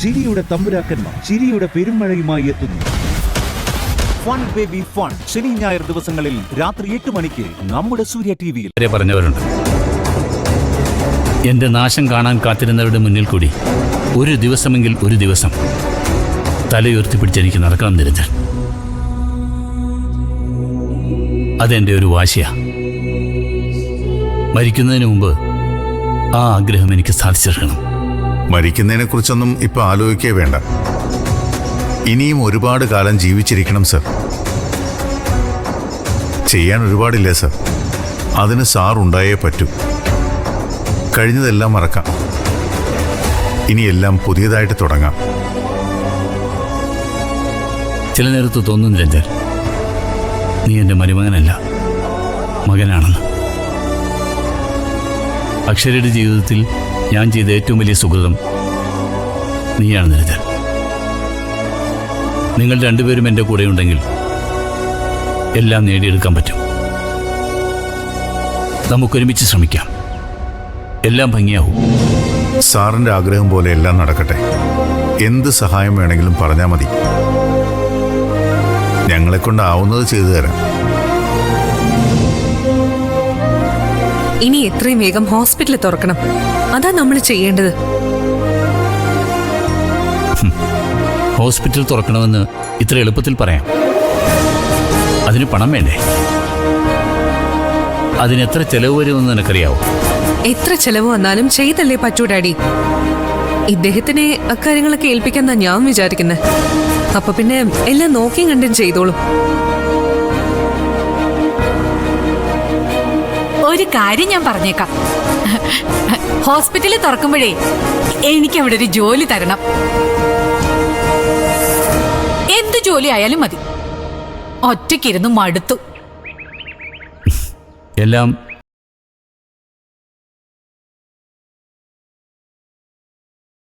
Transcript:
ചിരിയുടെ തമ്പുരാക്കന്മാർ ചിരിയുടെ പെരുമഴയുമായി എത്തുന്നു. ഫൺ ബേബി ഫൺ ശനി ഞായർ ദിവസങ്ങളിൽ രാത്രി 8 മണിക്ക് നമ്മുടെ സൂര്യ ടിവിയിൽ. പറഞ്ഞവരുണ്ട്, എന്റെ നാശം കാണാൻ കാത്തിരുന്നവരുടെ മുന്നിൽ കൂടി ഒരു ദിവസമെങ്കിൽ ഒരു ദിവസം തലയുയർത്തിപ്പിടിച്ചെനിക്ക് നടക്കണം നിരഞ്ജൻ. അതെന്റെ ഒരു വാശിയാ. മരിക്കുന്നതിന് മുമ്പ് ആ ആഗ്രഹം എനിക്ക് സാധിച്ചെടുക്കണം. മരിക്കുന്നതിനെ കുറിച്ചൊന്നും ഇപ്പൊ ആലോചിക്കേ വേണ്ട. ഇനിയും ഒരുപാട് കാലം ജീവിച്ചിരിക്കണം സർ. ചെയ്യാൻ ഒരുപാടില്ലേ സർ. അതിന് സാർ ഉണ്ടായേ പറ്റൂ. കഴിഞ്ഞതെല്ലാം മറക്കാം. ഇനിയെല്ലാം പുതിയതായിട്ട് തുടങ്ങാം. ചില നേരത്ത് തോന്നുന്നു നിരഞ്ജൻ, നീ എൻ്റെ മരുമകനല്ല, മകനാണെന്ന്. അക്ഷരയുടെ ജീവിതത്തിൽ ഞാൻ ചെയ്ത ഏറ്റവും വലിയ സുഹൃതം നീയാണ് നിരഞ്ജൻ. നിങ്ങൾ രണ്ടുപേരും എൻ്റെ കൂടെ ഉണ്ടെങ്കിൽ എല്ലാം നേടിയെടുക്കാൻ പറ്റും. നമുക്കൊരുമിച്ച് ശ്രമിക്കാം, എല്ലാം ഭംഗിയാവും. സാറിന്റെ ആഗ്രഹം പോലെ എല്ലാം നടക്കട്ടെ. എന്ത് സഹായം വേണമെങ്കിലും പറഞ്ഞാൽ മതി. ഞങ്ങളെക്കൊണ്ടാവുന്നത് ചെയ്തു തരാം. ഇനി എത്രയും വേഗം ഹോസ്പിറ്റൽ തുറക്കണം. അതാ നമ്മൾ ചെയ്യേണ്ടത്. ഹോസ്പിറ്റൽ തുറക്കണമെന്ന് ഇത്ര എളുപ്പത്തിൽ പറയാം. അതിന് പണം വേണ്ടേ? അതിനെത്ര ചെലവ് വരുമെന്ന് നിനക്കറിയാവോ? എത്ര ചെലവ് വന്നാലും ചെയ്തല്ലേ പറ്റൂ ഡാഡി. ഇദ്ദേഹത്തിനെ അക്കാര്യങ്ങളൊക്കെ ഏൽപ്പിക്കാന്നാ ഞാൻ വിചാരിക്കുന്നത്. അപ്പൊ പിന്നെ എല്ലാം നോക്കിയും കണ്ടും ചെയ്തോളും. ഒരു കാര്യം ഞാൻ പറഞ്ഞേക്കാം, ഹോസ്പിറ്റലിൽ തുറക്കുമ്പോഴേ എനിക്ക് അവിടെ ഒരു ജോലി തരണം. എന്ത് ജോലി ആയാലും മതി. ഒറ്റയ്ക്കിരുന്ന് മടുത്തു. എല്ലാം